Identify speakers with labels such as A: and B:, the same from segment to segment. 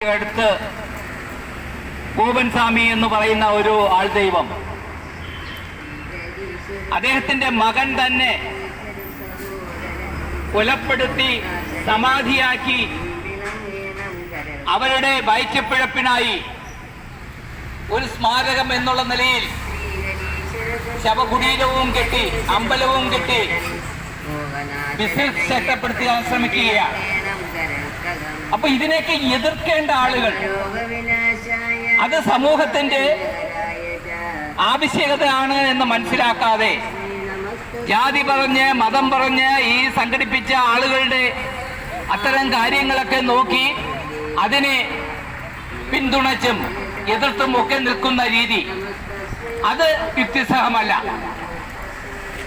A: അടുത്ത് ഗോപൻ സ്വാമി എന്ന് പറയുന്ന ഒരു ആൾ ദൈവം, അദ്ദേഹത്തിന്റെ മകൻ തന്നെ കൊലപ്പെടുത്തി സമാധിയാക്കി അവരുടെ വയറ്റപ്പിഴപ്പിനായി ഒരു സ്മാരകം എന്നുള്ള നിലയിൽ ശവകുടീരവും കെട്ടി അമ്പലവും കെട്ടി ബിസിനസ് ശക്തപ്പെടുത്താൻ ശ്രമിക്കുകയാണ്. അപ്പൊ ഇതിനെയൊക്കെ എതിർക്കേണ്ട ആളുകൾ അത് സമൂഹത്തിന്റെ ആവശ്യകതയാണ് എന്ന് മനസ്സിലാക്കാതെ ജാതി പറഞ്ഞ് മതം പറഞ്ഞ് ഈ സംഘടിപ്പിച്ച ആളുകളുടെ അത്തരം കാര്യങ്ങളൊക്കെ നോക്കി അതിനെ പിന്തുണച്ചും എതിർത്തും ഒക്കെ നിൽക്കുന്ന രീതി അത് യുക്തിസഹമല്ല.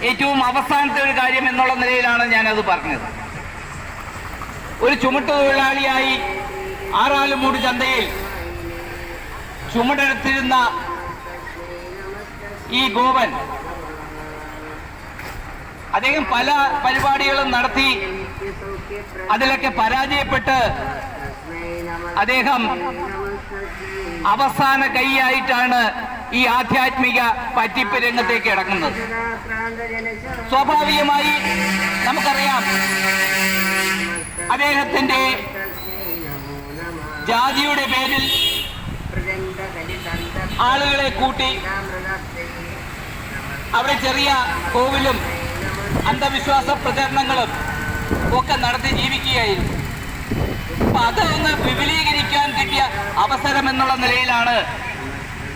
A: ഏറ്റവും അവസാനത്തെ ഒരു കാര്യം എന്നുള്ള നിലയിലാണ് ഞാനത് പറഞ്ഞത്. ഒരു ചുമട്ടുതൊഴിലാളിയായി ആറാലുമൂട് ചന്തയിൽ ചുമടെടുത്തിരുന്ന ഈ ഗോപൻ, അദ്ദേഹം പല പരിപാടികളും നടത്തി അതിലൊക്കെ പരാജയപ്പെട്ട് അദ്ദേഹം അവസാന കൈയായിട്ടാണ് ഈ ആധ്യാത്മിക പറ്റിപ്പ് രംഗത്തേക്ക് ഇറങ്ങുന്നത്. സ്വാഭാവികമായി നമുക്കറിയാം, അദ്ദേഹത്തിന്റെ ജാതിയുടെ പേരിൽ ആളുകളെ കൂട്ടി അവിടെ ചെറിയ കോവിലും അന്ധവിശ്വാസ പ്രചരണങ്ങളും ഒക്കെ നടത്തി ജീവിക്കുകയായിരുന്നു. അപ്പൊ അതൊന്ന് വിപുലീകരിക്കാൻ കിട്ടിയ അവസരം എന്നുള്ള നിലയിലാണ്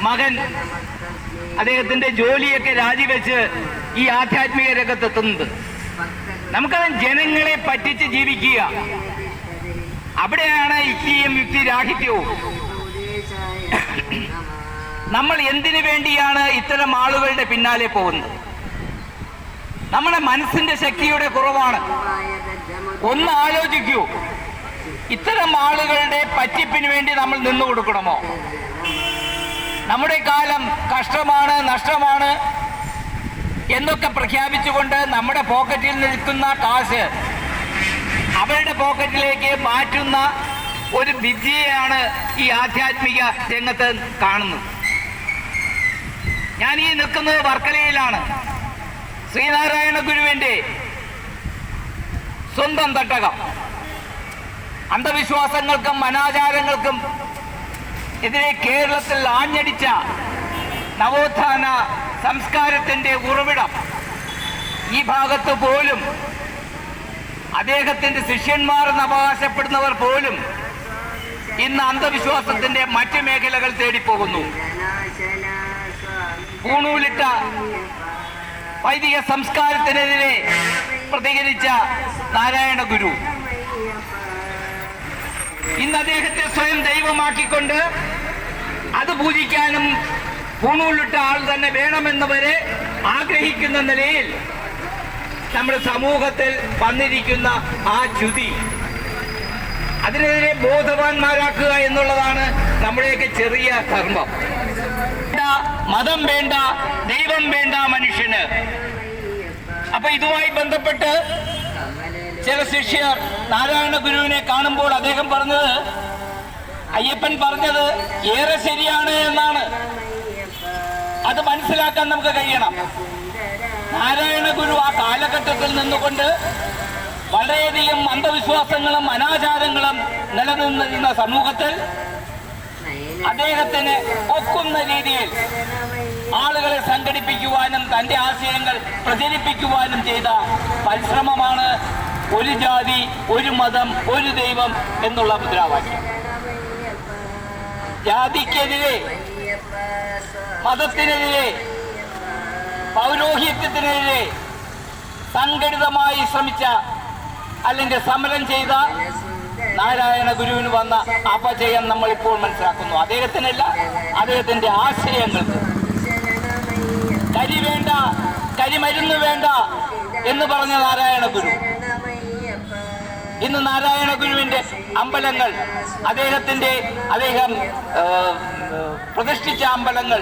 A: മകൻ അദ്ദേഹത്തിന്റെ ജോലിയൊക്കെ രാജിവെച്ച് ഈ ആധ്യാത്മിക രംഗത്തെത്തുന്നത്. നമുക്കത് ജനങ്ങളെ പറ്റിച്ച് ജീവിക്കുക, അവിടെയാണ് യുക്തിയും യുക്തിരാഹിത്യവും. നമ്മൾ എന്തിനു വേണ്ടിയാണ് ഇത്തരം ആളുകളുടെ പിന്നാലെ പോകുന്നത്? നമ്മുടെ മനസ്സിന്റെ ശക്തിയുടെ കുറവാണ്. ഒന്ന് ആലോചിക്കൂ, ഇത്തരം ആളുകളുടെ പറ്റിപ്പിന് വേണ്ടി നമ്മൾ നിന്നു കൊടുക്കണമോ? നമ്മുടെ കാലം കഷ്ടമാണ്, നഷ്ടമാണ് എന്നൊക്കെ പ്രഖ്യാപിച്ചുകൊണ്ട് നമ്മുടെ പോക്കറ്റിൽ നിൽക്കുന്ന കാശ് അവരുടെ പോക്കറ്റിലേക്ക് മാറ്റുന്ന ഒരു വിദ്യയാണ് ഈ ആധ്യാത്മിക രംഗത്ത് കാണുന്നത്. ഞാൻ ഈ നിൽക്കുന്നത് വർക്കലയിലാണ്. ശ്രീനാരായണ ഗുരുവിന്റെ സ്വന്തം തട്ടകം. അന്ധവിശ്വാസങ്ങൾക്കും അനാചാരങ്ങൾക്കും എതിരെ കേരളത്തിൽ ആഞ്ഞടിച്ച നവോത്ഥാന സംസ്കാരത്തിന്റെ ഉറവിടം ഈ ഭാഗത്ത് പോലും അദ്ദേഹത്തിന്റെ ശിഷ്യന്മാർ എന്ന് അവകാശപ്പെടുന്നവർ പോലും ഇന്ന് അന്ധവിശ്വാസത്തിന്റെ മറ്റു മേഖലകൾ തേടിപ്പോകുന്നു. പൂണൂലിട്ട വൈദിക സംസ്കാരത്തിനെതിരെ പ്രതികരിച്ച നാരായണ ഗുരു ഇന്ന് അദ്ദേഹത്തെ സ്വയം ദൈവമാക്കിക്കൊണ്ട് അത് പൂജിക്കാനും പൂണൂലിട്ട ആൾ തന്നെ വേണമെന്നവരെ ആഗ്രഹിക്കുന്ന നിലയിൽ നമ്മുടെ സമൂഹത്തിൽ വന്നിരിക്കുന്ന ആ ച്യുതി, അതിനെതിരെ ബോധവാന്മാരാക്കുക എന്നുള്ളതാണ് നമ്മുടെയൊക്കെ ചെറിയ ധർമ്മം. മതം വേണ്ട, ദൈവം വേണ്ട മനുഷ്യന്. അപ്പൊ ഇതുമായി ബന്ധപ്പെട്ട് ചില ശിഷ്യർ നാരായണ ഗുരുവിനെ കാണുമ്പോൾ അദ്ദേഹം പറഞ്ഞത്, അയ്യപ്പൻ പറഞ്ഞത് ഏറെ ശരിയാണ് എന്നാണ്. അത് മനസ്സിലാക്കാൻ നമുക്ക് കഴിയണം. നാരായണ ഗുരു ആ കാലഘട്ടത്തിൽ നിന്നുകൊണ്ട് വളരെയധികം അന്ധവിശ്വാസങ്ങളും അനാചാരങ്ങളും നിലനിന്നിരുന്ന സമൂഹത്തിൽ അദ്ദേഹത്തിന് ഒക്കുന്ന രീതിയിൽ ആളുകളെ സംഘടിപ്പിക്കുവാനും തന്റെ ആശയങ്ങൾ പ്രചരിപ്പിക്കുവാനും ചെയ്ത പരിശ്രമമാണ് ഒരു ജാതി, ഒരു മതം, ഒരു ദൈവം എന്നുള്ള മുദ്രാവാക്യം. ജാതിക്കെതിരെ, മതത്തിനെതിരെ, പൗരോഹിത്യത്തിനെതിരെ സംഘടിതമായി ശ്രമിച്ച അല്ലെങ്കിൽ സമരം ചെയ്ത നാരായണ ഗുരുവിന് വന്ന അപജയം നമ്മൾ ഇപ്പോൾ മനസ്സിലാക്കുന്നു. അദ്ദേഹത്തിനല്ല, അദ്ദേഹത്തിന്റെ ആശയങ്ങൾക്ക്. കരി വേണ്ട, കരിമരുന്ന് വേണ്ട എന്ന് പറഞ്ഞ നാരായണ ഗുരു ഇന്ന് നാരായണ ഗുരുവിന്റെ അമ്പലങ്ങൾ, അദ്ദേഹം പ്രതിഷ്ഠിച്ച അമ്പലങ്ങൾ,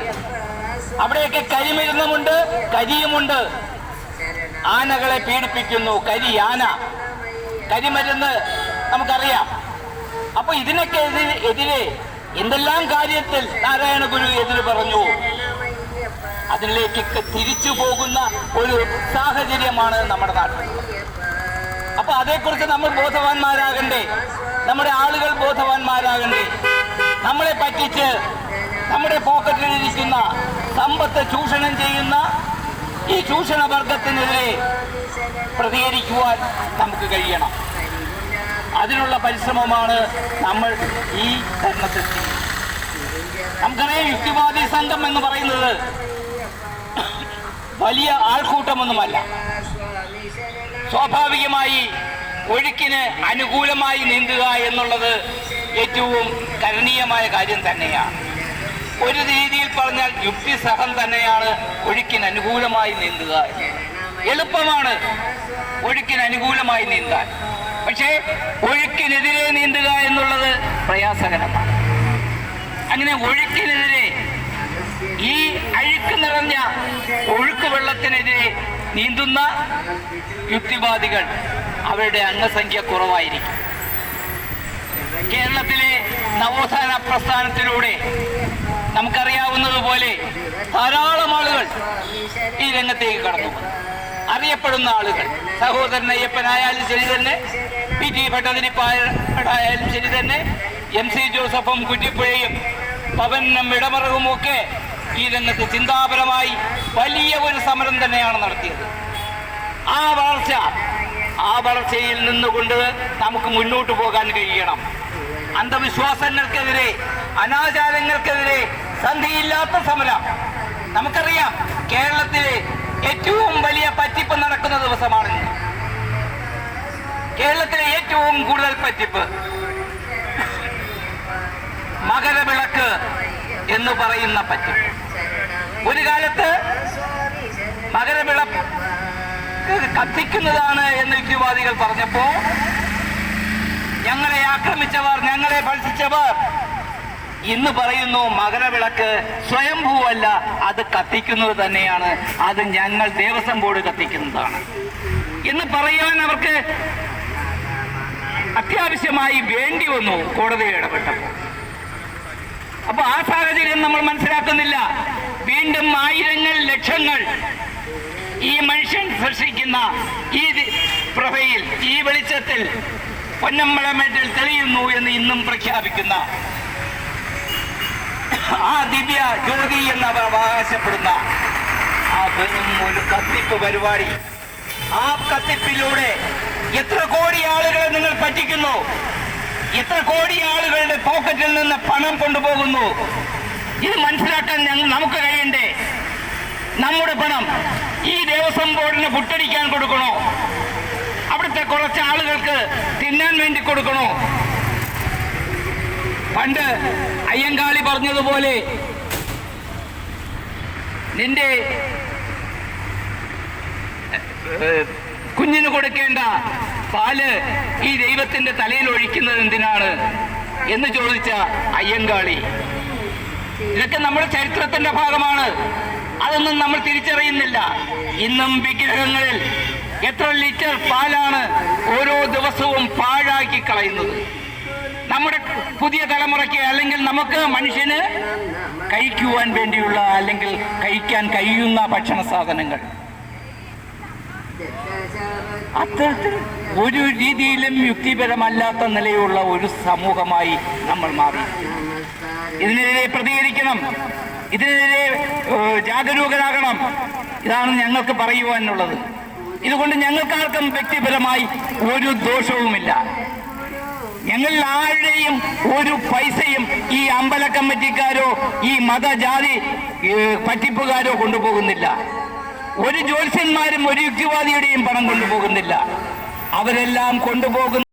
A: അവിടെയൊക്കെ കരിമരുന്നുമുണ്ട്, കരിയുമുണ്ട്. ആനകളെ പീഡിപ്പിക്കുന്നു, കരിയാന. കരിമരുന്ന് നമുക്കറിയാം, അപ്പൊ ഇതിനൊക്കെ എതിരെ എന്തെല്ലാം കാര്യത്തിൽ നാരായണ ഗുരു എതിര് പറഞ്ഞു, അതിലേക്കൊക്കെ തിരിച്ചു പോകുന്ന ഒരു സാഹചര്യമാണ് നമ്മുടെ നാട്ടിൽ. അപ്പൊ അതേക്കുറിച്ച് നമ്മൾ ബോധവാന്മാരാകണ്ടേ, നമ്മുടെ ആളുകൾ ബോധവാന്മാരാകണ്ടേ. നമ്മളെ പറ്റിച്ച് നമ്മുടെ പോക്കറ്റിലിരിക്കുന്ന സമ്പത്ത് ചൂഷണം ചെയ്യുന്ന ഈ ചൂഷണ വർഗത്തിനെതിരെ പ്രതികരിക്കുവാൻ നമുക്ക് കഴിയണം. അതിനുള്ള പരിശ്രമമാണ് നമ്മൾ ഈ തരണത്തിൽ ചെയ്യുന്നത്. നമുക്കറിയാം, യുക്തിവാദി സംഘം എന്ന് പറയുന്നത് വലിയ ആൾക്കൂട്ടമൊന്നുമല്ല. സ്വാഭാവികമായി ഒഴുക്കിന് അനുകൂലമായി നീന്തുക എന്നുള്ളത് ഏറ്റവും കരണീയമായ കാര്യം തന്നെയാണ്. ഒരു രീതിയിൽ പറഞ്ഞാൽ യുക്തിസഹം തന്നെയാണ് ഒഴുക്കിന് അനുകൂലമായി നീന്തുക. എളുപ്പമാണ് ഒഴുക്കിന് അനുകൂലമായി നീന്താൻ, പക്ഷേ ഒഴുക്കിനെതിരെ നീന്തുക എന്നുള്ളത് പ്രയാസകരമാണ്. അങ്ങനെ ഒഴുക്കിനെതിരെ, ഈ അഴുക്ക് നിറഞ്ഞ ഒഴുക്ക് വെള്ളത്തിനെതിരെ നീന്തുന്ന യുക്തിവാദികൾ അവരുടെ അംഗസംഖ്യ കുറവായിരിക്കും. കേരളത്തിലെ നവോത്ഥാന പ്രസ്ഥാനത്തിലൂടെ നമുക്കറിയാവുന്നതുപോലെ ധാരാളം ആളുകൾ ഈ രംഗത്തേക്ക് കടന്നു. അറിയപ്പെടുന്ന ആളുകൾ, സഹോദരൻ അയ്യപ്പനായാലും ശരി തന്നെ, PT ഭട്ടതിരിപ്പായാലും ശരി തന്നെ, MC ജോസഫും കുറ്റിപ്പുഴയും പവനും ഇടമറകുമൊക്കെ ഈ രംഗത്ത് ചിന്താപരമായി വലിയ ഒരു സമരം തന്നെയാണ് നടത്തിയത്. ആ വളർച്ചയിൽ നിന്നുകൊണ്ട് നമുക്ക് മുന്നോട്ട് പോകാൻ കഴിയണം. അന്ധവിശ്വാസങ്ങൾക്കെതിരെ, അനാചാരങ്ങൾക്കെതിരെ സന്ധിയില്ലാത്ത സമരം. നമുക്കറിയാം, കേരളത്തിലെ ഏറ്റവും വലിയ പറ്റിപ്പ് നടക്കുന്ന ദിവസമാണ് ഇന്ന്. കേരളത്തിലെ ഏറ്റവും കൂടുതൽ പറ്റിപ്പ് മകരവിളക്ക് എന്ന് പറയുന്ന പറ്റിപ്പ്. ഒരു കാലത്ത് മകരവിളക്ക് കത്തിക്കുന്നതാണ് എന്ന് യുക്തിവാദികൾ പറഞ്ഞപ്പോ, ഞങ്ങളെ ആക്രമിച്ചവർ, ഞങ്ങളെ ഭത്സിച്ചവർ ഇന്ന് പറയുന്നു മകരവിളക്ക് സ്വയംഭൂവല്ല, അത് കത്തിക്കുന്നത് തന്നെയാണ്, അത് ഞങ്ങൾ ദേവസ്വം ബോർഡ് കത്തിക്കുന്നതാണ് എന്ന് പറയാൻ അവർക്ക് അത്യാവശ്യമായി വേണ്ടി വന്നു കോടതി ഇടപെട്ടപ്പോൾ. അപ്പൊ ആ സാഹചര്യം നമ്മൾ മനസ്സിലാക്കുന്നില്ല. വീണ്ടും ആയിരങ്ങൾ, ലക്ഷങ്ങൾ ഈ മനുഷ്യൻ സൃഷ്ടിക്കുന്ന ഈ പ്രഭയിൽ, ഈ വെളിച്ചത്തിൽ പൊന്നമ്പലമേട്ടിൽ തെളിയുന്നു എന്ന് ഇന്നും പ്രഖ്യാപിക്കുന്ന ആ ദിവ്യ ജ്യോതി എന്നവർ അവകാശപ്പെടുന്ന ആ വെറും ഒരു കത്തിപ്പ് പരിപാടി, ആ കത്തിപ്പിലൂടെ എത്ര കോടി ആളുകളെ നിങ്ങൾ പറ്റിക്കുന്നു, എത്ര കോടി ആളുകളുടെ പോക്കറ്റിൽ നിന്ന് പണം കൊണ്ടുപോകുന്നു. ഇത് മനസ്സിലാക്കാൻ നമുക്ക് കഴിയണ്ടേ? നമ്മുടെ പണം ഈ ദേവസ്വം ബോർഡിന് പുട്ടടിക്കാൻ കൊടുക്കണോ? അവിടുത്തെ കുറച്ച് ആളുകൾക്ക് തിന്നാൻ വേണ്ടി കൊടുക്കണോ? പണ്ട് അയ്യങ്കാളി പറഞ്ഞതുപോലെ, നിന്റെ കുഞ്ഞിന് കൊടുക്കേണ്ട പാല് ഈ ദൈവത്തിന്റെ തലയിൽ ഒഴിക്കുന്നത് എന്തിനാണ് എന്ന് ചോദിച്ച അയ്യങ്കാളി. ഇതൊക്കെ നമ്മുടെ ചരിത്രത്തിന്റെ ഭാഗമാണ്. അതൊന്നും നമ്മൾ തിരിച്ചറിയുന്നില്ല. ഇന്നും വിഗ്രഹങ്ങളിൽ എത്ര ലിറ്റർ പാലാണ് ഓരോ ദിവസവും പാഴാക്കി കളയുന്നത്. നമ്മുടെ പുതിയ തലമുറയ്ക്ക്, അല്ലെങ്കിൽ നമുക്ക് മനുഷ്യന് കഴിക്കുവാൻ വേണ്ടിയുള്ള, അല്ലെങ്കിൽ കഴിക്കാൻ കഴിയുന്ന ഭക്ഷണ സാധനങ്ങൾ അത്തരത്തിൽ ഒരു രീതിയിലും യുക്തിപരമല്ലാത്ത നിലയുള്ള ഒരു സമൂഹമായി നമ്മൾ മാറി. ഇതിനെതിരെ പ്രതികരിക്കണം, ഇതിനെതിരെ ജാഗരൂകരാകണം. ഇതാണ് ഞങ്ങൾക്ക് പറയുവാനുള്ളത്. ഇതുകൊണ്ട് ഞങ്ങൾക്കാർക്കും വ്യക്തിപരമായി ഒരു ദോഷവുമില്ല. ഞങ്ങളിൽ ആരുടെയും ഒരു പൈസയും ഈ അമ്പല കമ്മിറ്റിക്കാരോ ഈ മതജാതി പറ്റിപ്പുകാരോ കൊണ്ടുപോകുന്നില്ല. ഒരു ജ്യോത്സ്യന്മാരും ഒരു യുക്തിവാദിയുടെയും പണം കൊണ്ടുപോകുന്നില്ല. അവരെല്ലാം കൊണ്ടുപോകുന്ന